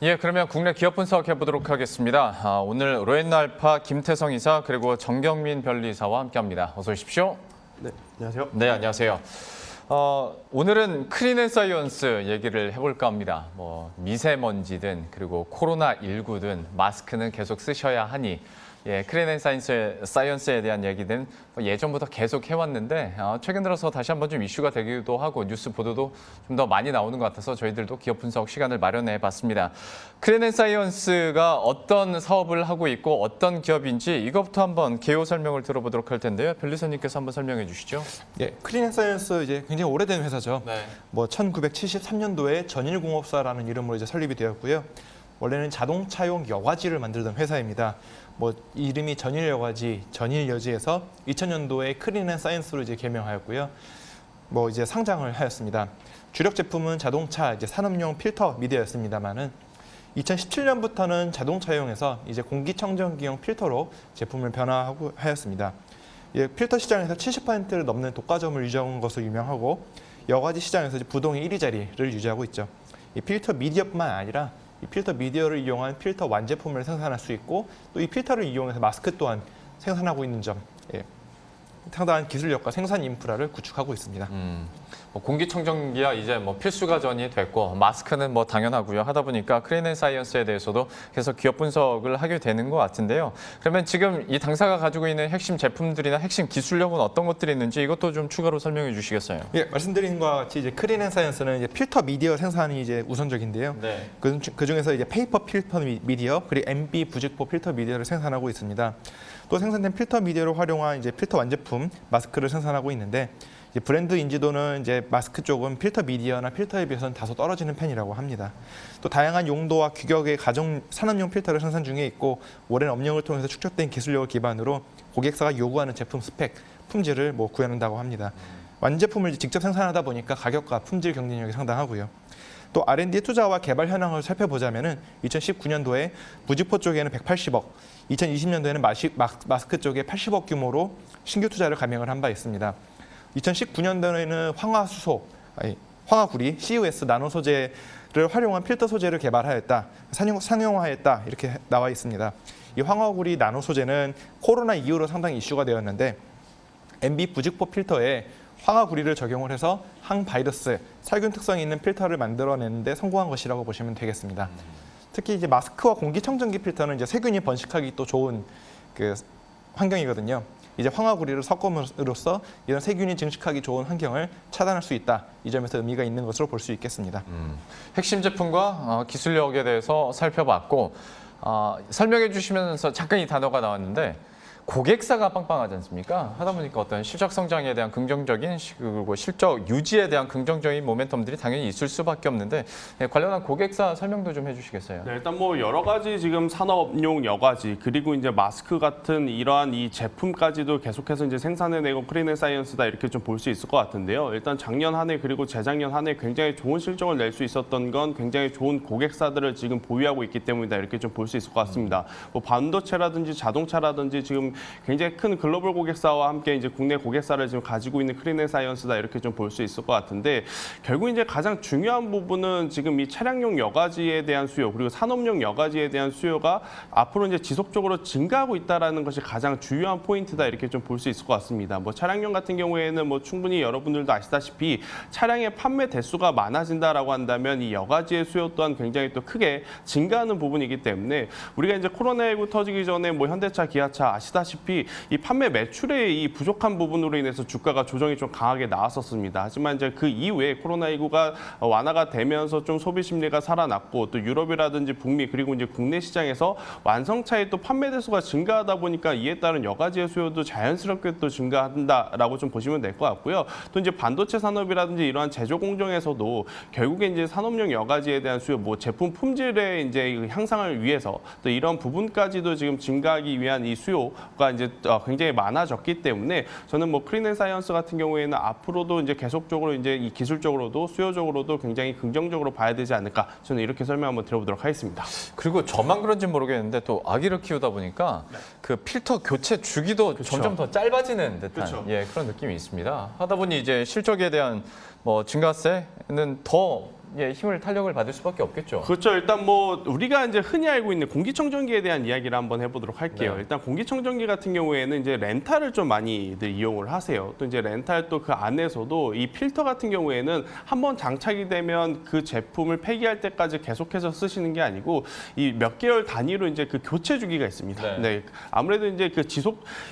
예, 그러면 국내 기업 분석해 보도록 하겠습니다. 오늘 로엔알파 김태성 이사 그리고 정경민 변리사와 함께합니다. 어서 오십시오. 네, 안녕하세요. 네, 안녕하세요. 오늘은 클린앤사이언스 얘기를 해볼까 합니다. 미세먼지든 그리고 코로나19든 마스크는 계속 쓰셔야 하니 예, 클린앤사이언스에 대한 얘기는 예전부터 계속 해왔는데 최근 들어서 다시 한번 좀 이슈가 되기도 하고 뉴스 보도도 좀 더 많이 나오는 것 같아서 저희들도 기업 분석 시간을 마련해 봤습니다. 클린앤사이언스가 어떤 사업을 하고 있고 어떤 기업인지 이것부터 한번 개요 설명을 들어보도록 할 텐데요. 변리사님께서 한번 설명해 주시죠. 예, 클린앤사이언스 이제 굉장히 오래된 회사죠. 네. 1973년도에 전일공업사라는 이름으로 이제 설립이 되었고요. 원래는 자동차용 여과지를 만들던 회사입니다. 이름이 전일여과지, 전일여지에서 2000년도에 클린앤사이언스로 이제 개명하였고요. 이제 상장을 하였습니다. 주력 제품은 자동차 이제 산업용 필터 미디어였습니다만은 2017년부터는 자동차용에서 이제 공기청정기용 필터로 제품을 변화하고 하였습니다. 예, 필터 시장에서 70%를 넘는 독과점을 유지한 것으로 유명하고 여과지 시장에서 이제 부동의 1위 자리를 유지하고 있죠. 이 필터 미디어뿐만 아니라 이 필터 미디어를 이용한 필터 완제품을 생산할 수 있고 또 이 필터를 이용해서 마스크 또한 생산하고 있는 점, 예, 상당한 기술력과 생산 인프라를 구축하고 있습니다. 공기청정기야 이제 필수가 전이 됐고 마스크는 당연하고요. 하다 보니까 클린앤사이언스에 대해서도 계속 기업 분석을 하게 되는 것 같은데요. 그러면 지금 이 당사가 가지고 있는 핵심 제품들이나 핵심 기술력은 어떤 것들이 있는지 이것도 좀 추가로 설명해 주시겠어요? 예, 말씀드린 것과 같이 이제 클린앤사이언스는 이제 필터 미디어 생산이 이제 우선적인데요. 네. 그 중에서 이제 페이퍼 필터 미디어 그리고 MB 부직포 필터 미디어를 생산하고 있습니다. 또 생산된 필터 미디어를 활용한 이제 필터 완제품 마스크를 생산하고 있는데 이제 브랜드 인지도는 이제 마스크 쪽은 필터 미디어나 필터에 비해서는 다소 떨어지는 편이라고 합니다. 또 다양한 용도와 규격의 가정 산업용 필터를 생산 중에 있고 오랜 업력을 통해서 축적된 기술력을 기반으로 고객사가 요구하는 제품 스펙, 품질을 구현한다고 합니다. 완제품을 직접 생산하다 보니까 가격과 품질 경쟁력이 상당하고요. 또 R&D 투자와 개발 현황을 살펴보자면은 2019년도에 부직포 쪽에는 180억, 2020년도에는 마스크 쪽에 80억 규모로 신규 투자를 감행을 한 바 있습니다. 2019년도에는 황화구리 CUS 나노 소재를 활용한 필터 소재를 개발하였다, 상용화했다 이렇게 나와 있습니다. 이 황화구리 나노 소재는 코로나 이후로 상당히 이슈가 되었는데 MB 부직포 필터에 황화구리를 적용을 해서 항바이러스, 살균 특성이 있는 필터를 만들어내는데 성공한 것이라고 보시면 되겠습니다. 특히 이제 마스크와 공기청정기 필터는 이제 세균이 번식하기 또 좋은 환경이거든요. 이제 황화구리를 섞음으로써 이런 세균이 증식하기 좋은 환경을 차단할 수 있다. 이 점에서 의미가 있는 것으로 볼 수 있겠습니다. 핵심 제품과 기술력에 대해서 살펴봤고 설명해 주시면서 잠깐 이 단어가 나왔는데 고객사가 빵빵하지 않습니까? 하다 보니까 어떤 실적 성장에 대한 긍정적인 그리고 실적 유지에 대한 긍정적인 모멘텀들이 당연히 있을 수밖에 없는데 관련한 고객사 설명도 좀 해주시겠어요? 네, 일단 여러 가지 지금 산업용 여과지 그리고 이제 마스크 같은 이러한 이 제품까지도 계속해서 이제 생산해내고 클린앤사이언스다 이렇게 좀 볼 수 있을 것 같은데요. 일단 작년 한 해 그리고 재작년 한 해 굉장히 좋은 실적을 낼 수 있었던 건 굉장히 좋은 고객사들을 지금 보유하고 있기 때문이다 이렇게 좀 볼 수 있을 것 같습니다. 반도체라든지 자동차라든지 지금 굉장히 큰 글로벌 고객사와 함께 이제 국내 고객사를 지금 가지고 있는 클린앤사이언스다 이렇게 좀 볼 수 있을 것 같은데 결국 이제 가장 중요한 부분은 지금 이 차량용 여과지에 대한 수요 그리고 산업용 여과지에 대한 수요가 앞으로 이제 지속적으로 증가하고 있다라는 것이 가장 중요한 포인트다 이렇게 좀 볼 수 있을 것 같습니다. 차량용 같은 경우에는 충분히 여러분들도 아시다시피 차량의 판매 대수가 많아진다라고 한다면 이 여과지의 수요 또한 굉장히 또 크게 증가하는 부분이기 때문에 우리가 이제 코로나19 터지기 전에 현대차, 기아차 아시다시피 이 판매 매출의 이 부족한 부분으로 인해서 주가가 조정이 좀 강하게 나왔었습니다. 하지만 이제 그 이후에 코로나19가 완화가 되면서 좀 소비 심리가 살아났고 또 유럽이라든지 북미 그리고 이제 국내 시장에서 완성차의 또 판매 대수가 증가하다 보니까 이에 따른 여과지의 수요도 자연스럽게 또 증가한다라고 좀 보시면 될 것 같고요. 또 이제 반도체 산업이라든지 이러한 제조 공정에서도 결국에 이제 산업용 여과지에 대한 수요, 제품 품질의 이제 향상을 위해서 또 이런 부분까지도 지금 증가하기 위한 이 수요가 이제 굉장히 많아졌기 때문에 저는 클린앤사이언스 같은 경우에는 앞으로도 이제 계속적으로 이제 이 기술적으로도 수요적으로도 굉장히 긍정적으로 봐야 되지 않을까 저는 이렇게 설명 한번 드려보도록 하겠습니다. 그리고 저만 그런지 모르겠는데 또 아기를 키우다 보니까 그 필터 교체 주기도 점점 더 짧아지는 듯한 그런 느낌이 있습니다. 하다 보니 이제 실적에 대한 증가세는 더 힘을 탄력을 받을 수밖에 없겠죠. 그렇죠. 일단 뭐 우리가 이제 흔히 알고 있는 공기청정기에 대한 이야기를 한번 해보도록 할게요. 네. 일단 공기청정기 같은 경우에는 이제 렌탈을 좀 많이들 이용을 하세요. 또 이제 렌탈 또 그 안에서도 이 필터 같은 경우에는 한번 장착이 되면 그 제품을 폐기할 때까지 계속해서 쓰시는 게 아니고 이 몇 개월 단위로 이제 그 교체 주기가 있습니다. 네. 네. 아무래도 이제 그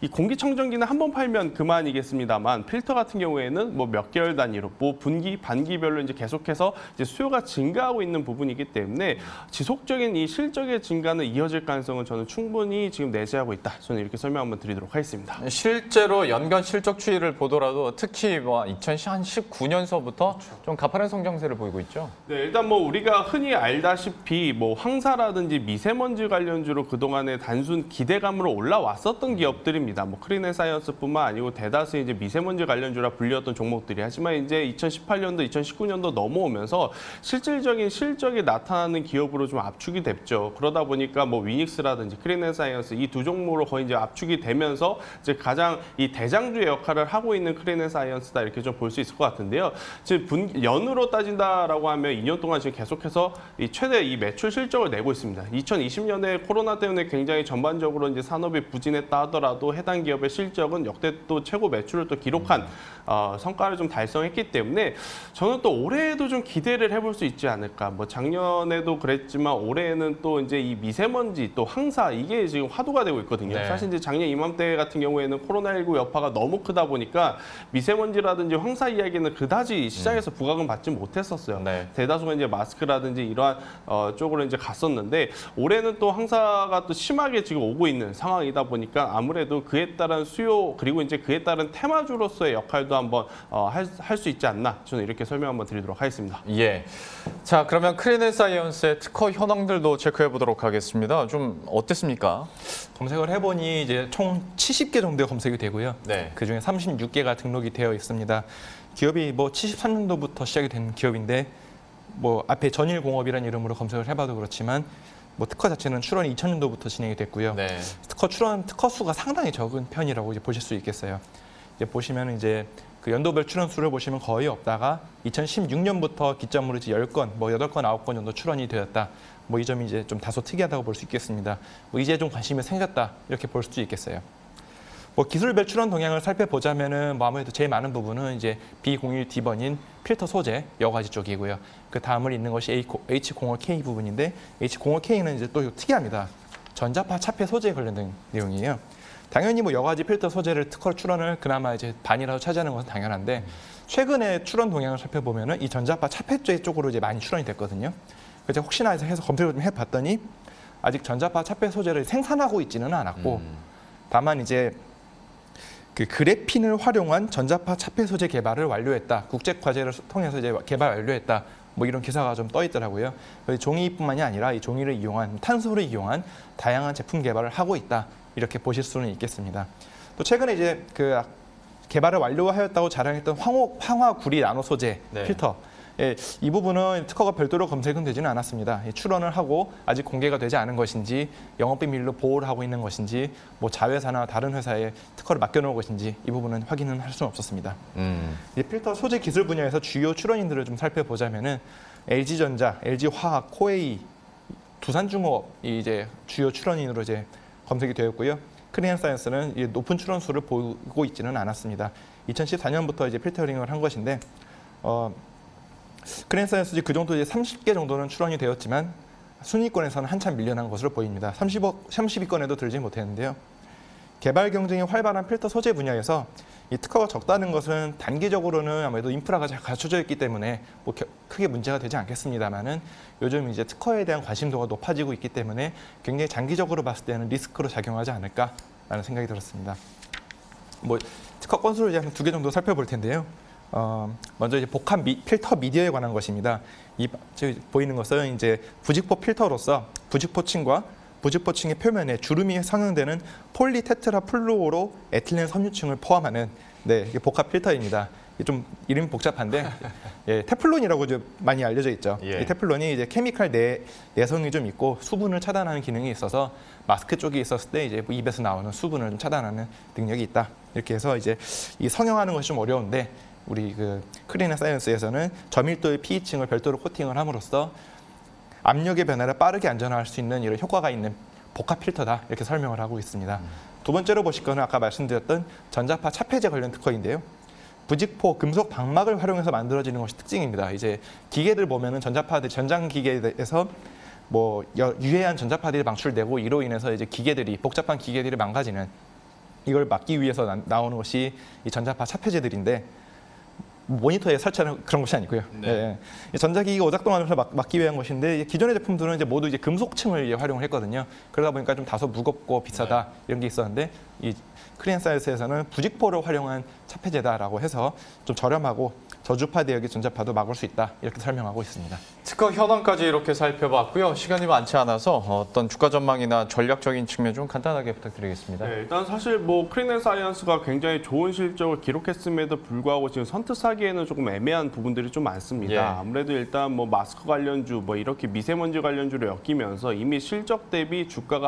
이 공기청정기는 한번 팔면 그만이겠습니다만 필터 같은 경우에는 뭐 몇 개월 단위로 뭐 분기, 반기별로 이제 계속해서 이제 수요가 증가하고 있는 부분이기 때문에 지속적인 이 실적의 증가는 이어질 가능성은 저는 충분히 지금 내재하고 있다. 저는 이렇게 설명 한번 드리도록 하겠습니다. 실제로 연간 실적 추이를 보더라도 특히 뭐 2019년서부터 좀 가파른 성장세를 보이고 있죠. 네, 일단 뭐 우리가 흔히 알다시피 뭐 황사라든지 미세먼지 관련주로 그동안에 단순 기대감으로 올라왔었던 기업들입니다. 뭐 크리네사이언스뿐만 아니고 대다수 이제 미세먼지 관련주라 불렸던 종목들이 하지만 이제 2018년도, 2019년도 넘어오면서 실질적인 실적이 나타나는 기업으로 좀 압축이 됐죠. 그러다 보니까 뭐 위닉스라든지 크리네사이언스 이 두 종목으로 거의 이제 압축이 되면서 이제 가장 이 대장주의 역할을 하고 있는 크리네사이언스다 이렇게 좀 볼 수 있을 것 같은데요. 지금 연으로 따진다라고 하면 2년 동안 지금 계속해서 이 최대 이 매출 실적을 내고 있습니다. 2020년에 코로나 때문에 굉장히 전반적으로 이제 산업이 부진했다 하더라도 해당 기업의 실적은 역대 또 최고 매출을 또 기록한 성과를 좀 달성했기 때문에 저는 또 올해에도 좀 기대를 해볼 수 있지 않을까. 뭐 작년에도 그랬지만 올해에는 또 이제 이 미세먼지 또 황사 이게 지금 화두가 되고 있거든요. 네. 사실 이제 작년 이맘때 같은 경우에는 코로나19 여파가 너무 크다 보니까 미세먼지라든지 황사 이야기는 그다지 시장에서 부각은 받지 못했었어요. 네. 대다수가 이제 마스크라든지 이러한 쪽으로 이제 갔었는데 올해는 또 황사가 또 심하게 지금 오고 있는 상황이다 보니까 아무래도 그에 따른 수요 그리고 이제 그에 따른 테마주로서의 역할도 한번 할 수 있지 않나 저는 이렇게 설명 한번 드리도록 하겠습니다. 예. 자, 그러면 크리네사이언스의 특허 현황들도 체크해 보도록 하겠습니다. 좀 어땠습니까? 검색을 해보니 이제 총 70개 정도의 검색이 되고요. 네. 그중에 36개가 등록이 되어 있습니다. 기업이 뭐 73년도부터 시작이 된 기업인데 뭐 앞에 전일공업이라는 이름으로 검색을 해봐도 그렇지만 뭐 특허 자체는 출원이 2000년도부터 진행이 됐고요. 네. 특허 수가 상당히 적은 편이라고 이제 보실 수 있겠어요. 이제 보시면 이제 그 연도별 출원 수를 보시면 거의 없다가 2016년부터 기점으로 이제 10건, 뭐 8건, 9건 정도 출원이 되었다. 뭐 이 점이 이제 좀 다소 특이하다고 볼 수 있겠습니다. 뭐 이제 좀 관심이 생겼다 이렇게 볼 수도 있겠어요. 뭐 기술별 출원 동향을 살펴보자면은 뭐 아무래도 제일 많은 부분은 이제 B01D번인 필터 소재 여과지 쪽이고요. 그 다음을 잇는 것이 H05K 부분인데 H05K는 이제 또 특이합니다. 전자파 차폐 소재에 관련된 내용이에요. 당연히 뭐 여과지 필터 소재를 특허 출원을 그나마 이제 반이라도 차지하는 것은 당연한데 최근에 출원 동향을 살펴보면은 이 전자파 차폐 쪽으로 이제 많이 출원이 됐거든요. 그래서 혹시나 해서 검색을 좀 해봤더니 아직 전자파 차폐 소재를 생산하고 있지는 않았고 다만 이제 그 그래핀을 활용한 전자파 차폐 소재 개발을 완료했다. 국제 과제를 통해서 이제 개발 완료했다. 뭐 이런 기사가 좀 떠 있더라고요. 종이뿐만이 아니라 이 종이를 이용한 탄소를 이용한 다양한 제품 개발을 하고 있다. 이렇게 보실 수는 있겠습니다. 또 최근에 이제 그 개발을 완료하였다고 자랑했던 황화구리 나노 소재 네. 필터. 예, 이 부분은 특허가 별도로 검색은 되지는 않았습니다. 출원을 하고 아직 공개가 되지 않은 것인지 영업비밀로 보호를 하고 있는 것인지 뭐 자회사나 다른 회사에 특허를 맡겨놓은 것인지 이 부분은 확인은 할 수는 없었습니다. 이 필터 소재 기술 분야에서 주요 출원인들을 좀 살펴보자면은 LG전자, LG화학, 코웨이, 두산중공업이 이제 주요 출원인으로 이제 검색이 되었고요. 크리네사이언스는 높은 출원 수를 보이고 있지는 않았습니다. 2014년부터 이제 필터링을 한 것인데 크리네사이언스 그 정도 이제 30개 정도는 출원이 되었지만 순위권에서는 한참 밀려난 것으로 보입니다. 30위권에도 들지 못했는데요. 개발 경쟁이 활발한 필터 소재 분야에서 이 특허가 적다는 것은 단기적으로는 아무래도 인프라가 잘 갖춰져 있기 때문에 뭐 크게 문제가 되지 않겠습니다만은 요즘 이제 특허에 대한 관심도가 높아지고 있기 때문에 굉장히 장기적으로 봤을 때는 리스크로 작용하지 않을까라는 생각이 들었습니다. 뭐 특허 건수를 이제 한 2개 정도 살펴볼 텐데요. 먼저 이제 복합 필터 미디어에 관한 것입니다. 보이는 것은 이제 부직포 필터로서 부직포층과 부직포층의 표면에 주름이 성형되는 폴리테트라플루오로 에틸렌 섬유층을 포함하는 이게 복합 필터입니다. 좀 이름이 복잡한데 예, 테플론이라고 좀 많이 알려져 있죠. 예. 이 테플론이 이제 케미칼 내성이 좀 있고 수분을 차단하는 기능이 있어서 마스크 쪽에 있었을 때 이제 입에서 나오는 수분을 좀 차단하는 능력이 있다. 이렇게 해서 이제 이 성형하는 것이 좀 어려운데 우리 그 크리넨사이언스에서는 저밀도의 pH층을 별도로 코팅을 함으로써 압력의 변화를 빠르게 안전화할 수 있는 이런 효과가 있는 복합 필터다 이렇게 설명을 하고 있습니다. 두 번째로 보실 거는 아까 말씀드렸던 전자파 차폐제 관련 특허인데요. 부직포 금속 방막을 활용해서 만들어지는 것이 특징입니다. 이제 기계들 보면은 전자파들 전장 기계에서 뭐 유해한 전자파들이 방출되고 이로 인해서 이제 기계들이 복잡한 기계들이 망가지는 이걸 막기 위해서 나오는 것이 이 전자파 차폐제들인데 모니터에 설치하는 그런 것이 아니고요. 네. 이 전자기기가 오작동하면서 막기 위한 것인데 기존의 제품들은 이제 모두 이제 금속층을 이제 활용을 했거든요. 그러다 보니까 좀 다소 무겁고 비싸다 이런 게 있었는데 이 크리넨사이언스에서는 부직포를 활용한 차폐제다라고 해서 좀 저렴하고 저주파 대역의 전자파도 막을 수 있다 이렇게 설명하고 있습니다. 특허 현황까지 이렇게 살펴봤고요. 시간이 많지 않아서 어떤 주가 전망이나 전략적인 측면 좀 간단하게 부탁드리겠습니다. 네, 일단 사실 뭐 크리넨사이언스가 굉장히 좋은 실적을 기록했음에도 불구하고 지금 선뜻사기에는 조금 애매한 부분들이 좀 많습니다. 예. 아무래도 일단 뭐 마스크 관련주, 뭐 이렇게 미세먼지 관련주를 엮이면서 이미 실적 대비 주가가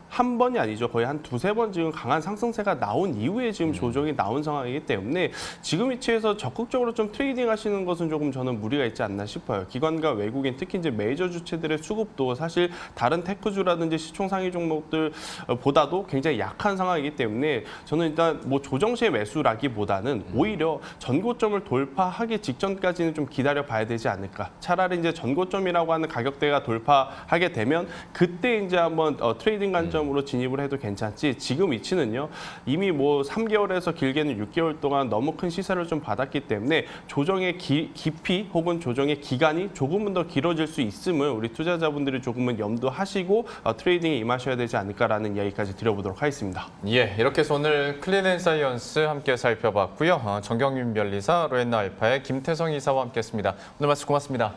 한 번이 아니죠. 거의 한 두세 번 지금 강한 상승세가 나온 이후에 지금 조정이 나온 상황이기 때문에 지금 위치에서 적극적으로 좀 트레이딩 하시는 것은 조금 저는 무리가 있지 않나 싶어요. 기관과 외국인, 특히 이제 메이저 주체들의 수급도 사실 다른 테크주라든지 시총상위 종목들보다도 굉장히 약한 상황이기 때문에 저는 일단 뭐 조정 시의 매수라기보다는 오히려 전고점을 돌파하기 직전까지는 좀 기다려 봐야 되지 않을까. 차라리 이제 전고점이라고 하는 가격대가 돌파하게 되면 그때 이제 한번 트레이딩 관점으로 진입을 해도 괜찮지. 지금 위치는요. 이미 뭐 3개월에서 길게는 6개월 동안 너무 큰 시세를 좀 받았기 때문에 조정의 깊이 혹은 조정의 기간이 조금은 더 길어질 수 있음을 우리 투자자분들이 조금은 염두하시고 트레이딩에 임하셔야 되지 않을까라는 이야기까지 드려보도록 하겠습니다. 예, 이렇게 해서 오늘 클린앤사이언스 함께 살펴봤고요. 정경윤 변리사, 로엔나 알파의 김태성 이사와 함께했습니다. 오늘 말씀 고맙습니다.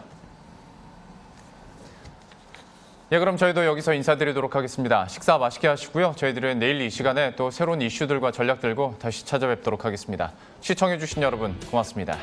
예, 그럼 저희도 여기서 인사드리도록 하겠습니다. 식사 맛있게 하시고요. 저희들은 내일 이 시간에 또 새로운 이슈들과 전략 들고 다시 찾아뵙도록 하겠습니다. 시청해주신 여러분 고맙습니다.